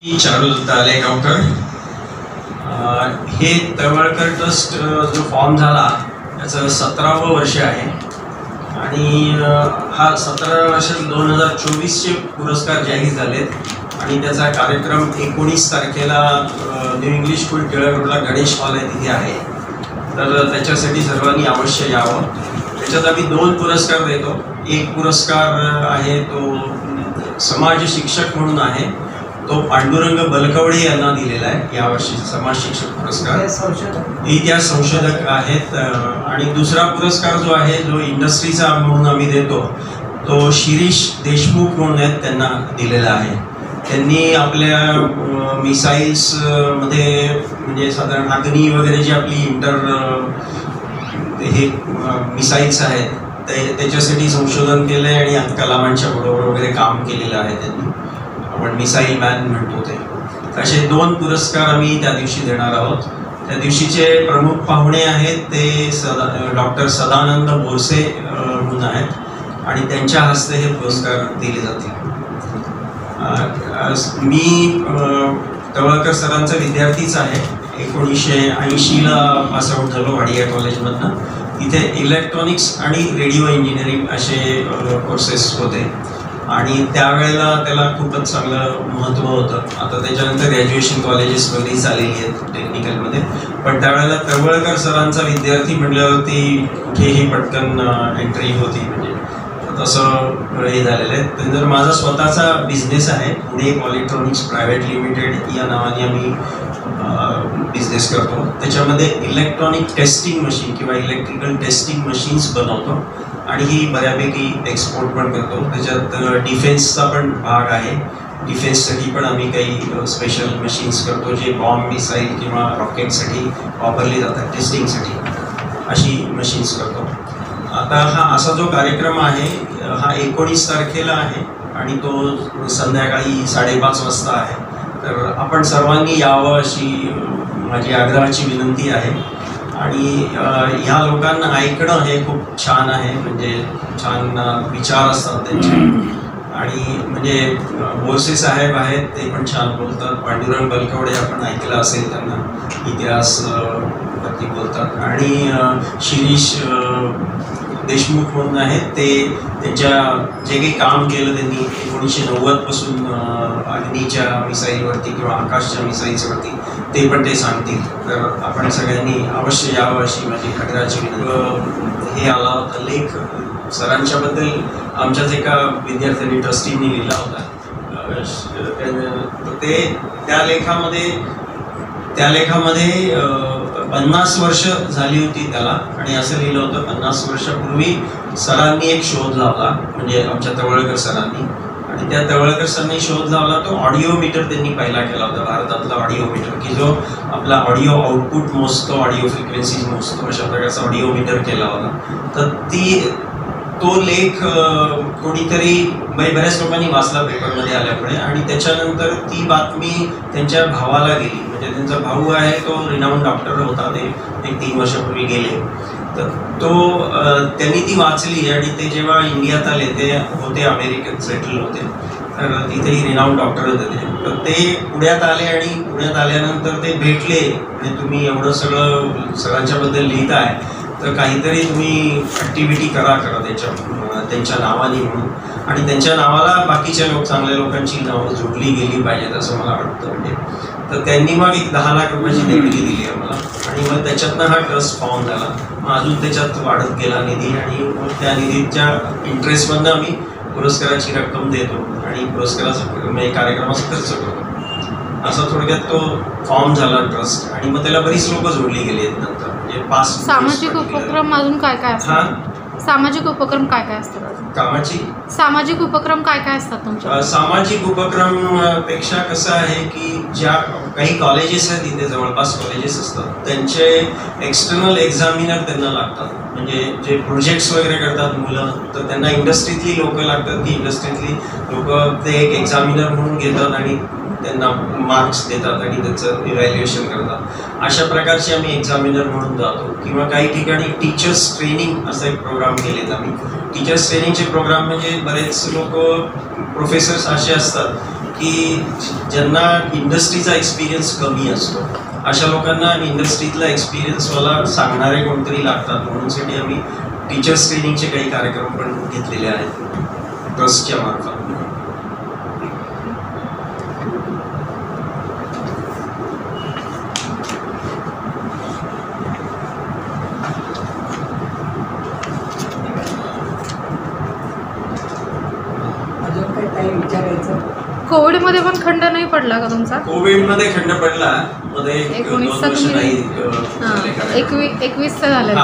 चारुदत्त आलेगावकर. हे तळवळकर ट्रस्ट जो फॉर्म झाला त्याचं 17वं वर्ष आहे आणि हा 17 वर्षात 2024चे पुरस्कार जाहीर झालेत आणि त्याचा कार्यक्रम 19 तारखेला न्यू इंग्लिश स्कूल टिळक रोडला गणेश हॉल आहे तिथे आहे. तर त्याच्यासाठी सर्वांनी अवश्य यावं. त्याच्यात आम्ही 2 पुरस्कार देतो. एक पुरस्कार आहे तो समाज शिक्षक म्हणून आहे, तो पांडुरंग बलकवडे यांना दिलेला आहे यावर्षीचा समाज शिक्षक पुरस्कार. इतिहास संशोधक आहेत. आणि दुसरा पुरस्कार जो आहे जो इंडस्ट्रीचा म्हणून आम्ही देतो तो शिरीष देशमुख म्हणून आहेत, त्यांना दिलेला आहे. त्यांनी आपल्या मिसाईल्समध्ये म्हणजे साधारण अग्नी वगैरे जी आपली हे मिसाईल्स आहेत त्याच्यासाठी संशोधन केलं आहे आणि कलामांच्या बरोबर वगैरे काम केलेलं आहे त्यांनी. आपण मिसाईल मॅन म्हणतो ते. असे 2 पुरस्कार आम्ही त्या दिवशी देणार आहोत. त्या दिवशीचे प्रमुख पाहुणे आहेत ते डॉक्टर सदानंद बोरसे म्हणून आहेत आणि त्यांच्या हस्ते हे पुरस्कार दिले जातील. मी तळवळकर सरांचा विद्यार्थीच आहे. 1980ला पासआउट झालो वाडिया कॉलेजमधनं. तिथे इलेक्ट्रॉनिक्स आणि रेडिओ इंजिनिअरिंग असे कोर्सेस होते आणि त्यावेळेला त्याला खूपच चांगलं महत्त्व होतं. आता त्याच्यानंतर ग्रॅज्युएशन कॉलेजेस वगैरे झालेली आहेत टेक्निकलमध्ये, पण त्यावेळेला तळवळकर सरांचा विद्यार्थी म्हटल्यावरती कुठेही पटकन एंट्री होती, म्हणजे तसं हे झालेलं आहे. त्यानंतर माझा स्वतःचा बिझनेस आहे, पुणे इलेक्ट्रॉनिक्स प्रायव्हेट लिमिटेड या नावाने आम्ही बिझनेस करतो. त्याच्यामध्ये इलेक्ट्रॉनिक टेस्टिंग मशीन किंवा इलेक्ट्रिकल टेस्टिंग मशीन्स बनवतो आणि ही बऱ्यापैकी एक्सपोर्ट पण करतो. त्याच्यात डिफेन्सचा पण भाग आहे. डिफेन्ससाठी पण आम्ही काही स्पेशल मशीन्स करतो जे बॉम्ब मिसाईल किंवा रॉकेटसाठी वापरली जातात टेस्टिंगसाठी, अशी मशीन्स करतो. आता हा असा जो कार्यक्रम आहे हा 19 तारखेला आहे आणि तो संध्याकाळी 5:30 वाजता आहे. तर आपण सर्वांनी यावं अशी माझी आग्रहाची विनंती आहे. आणि ह्या लोकांना ऐकणं हे खूप छान आहे, म्हणजे छान विचार असतात त्यांचे. आणि म्हणजे बोरसे साहेब आहेत ते पण छान बोलतात. पांडुरंग बलकवडे आपण ऐकलं असेल, त्यांना इतिहास वरती बोलतात. आणि शिरीष देशमुख म्हणून आहेत ते त्यांच्या जे काही काम केलं त्यांनी 1990 पासून अग्नीच्या मिसाईलवरती किंवा आकाशच्या मिसाईल्सवरती ते पण ते सांगतील. तर आपण सगळ्यांनी अवश्य यावं अशी माझी आग्रहाची विनंती. हे आला होता लेख सरांच्याबद्दल आमच्याच एका विद्यार्थ्यांनी ट्रस्टींनी लिहिला होता. ते त्या लेखामध्ये 50 वर्ष झाली होती त्याला आणि असं लिहिलं होतं 50 वर्षापूर्वी सरांनी एक शोध लावला, म्हणजे आमच्या तळवळकर सरांनी. आणि त्या तळवळकर सरांनी शोध लावला तो ऑडिओ मीटर त्यांनी पहिला केला होता, भारतातला ऑडिओ मीटर, की जो आपला ऑडिओ आउटपुट मोजतो, ऑडिओ फ्रिक्वेन्सीज मोजतो, अशा प्रकारचा ऑडिओ मीटर केला होता. तर तो लेख कोणीतरी बऱ्याच लोकांनी वाचला पेपरमध्ये आल्यामुळे आणि त्याच्यानंतर ती बातमी त्यांच्या भावाला गेली. म्हणजे त्यांचा भाऊ आहे तो रिनाऊंड डॉक्टर होता, ते 3 वर्षापूर्वी गेले. तर त्यांनी ती वाचली आणि ते जेव्हा इंडियात आले ते होते अमेरिकेत सेटल होते, तर तिथेही रिनाऊंड डॉक्टर होते ते. तर ते पुण्यात आले आणि पुण्यात आल्यानंतर ते भेटले आणि तुम्ही एवढं सगळं सगळ्यांच्याबद्दल लिहित आहे तर काहीतरी तुम्ही ॲक्टिव्हिटी करा त्यांच्या नावाने म्हणून. आणि त्यांच्या नावाला बाकीच्या चांगल्या लोकांची नावं जोडली गेली पाहिजेत असं मला वाटतं. म्हणजे तर त्यांनी मग एक 10 लाख रुपयाची देणगी दिली आम्हाला आणि मग त्याच्यातनं हा ट्रस्ट फॉर्म झाला. मग अजून त्याच्यात वाढत गेला निधी आणि मग त्या निधीच्या इंटरेस्टमधनं आम्ही पुरस्काराची रक्कम देतो आणि पुरस्काराचा म्हणजे कार्यक्रमाचा खर्च करतो. असा थोडक्यात तो फॉर्म झाला ट्रस्ट. आणि मग त्याला बरीच लोक जोडली गेली आहेत नंतर. म्हणजे 5 सामाजिक उपक्रम अजून काय काय असतात? सामाजिक उपक्रम काय काय असतात? सामाजिक उपक्रम काय काय असतात तुमच्या? सामाजिक उपक्रम पेक्षा कसं आहे की ज्या काही कॉलेजेस आहेत इथे जवळपास कॉलेजेस असतात त्यांचे एक्सटर्नल एक्झामिनर त्यांना लागतात. म्हणजे जे प्रोजेक्ट्स वगैरे करतात मुलं, तर त्यांना इंडस्ट्रीतली लोकं लागतात. की इंडस्ट्रीतली लोकं ते एक एक्झामिनर म्हणून घेतात आणि त्यांना मार्क्स देतात आणि त्याचं इव्हॅल्युएशन करतात. अशा प्रकारचे आम्ही एक्झामिनर म्हणून जातो. किंवा काही ठिकाणी टीचर्स ट्रेनिंग असा एक प्रोग्राम केलेत आम्ही. टीचर्स ट्रेनिंगचे प्रोग्राम म्हणजे बरेच लोक प्रोफेसर्स असे असतात की ज्यांना इंडस्ट्रीचा एक्सपिरियन्स कमी असतो अशा लोकांना इंडस्ट्रीतला एक्सपिरियन्सवाला सांगणारे कोणतरी लागतात, म्हणूनसाठी आम्ही टीचर्स ट्रेनिंगचे काही कार्यक्रम पण घेतलेले आहेत ट्रस्टच्या मार्फत. कोविडमध्ये पण खंड नाही पडला का तुमचा? कोविडमध्ये खंड पडला, मध्ये 19 चा झालेला.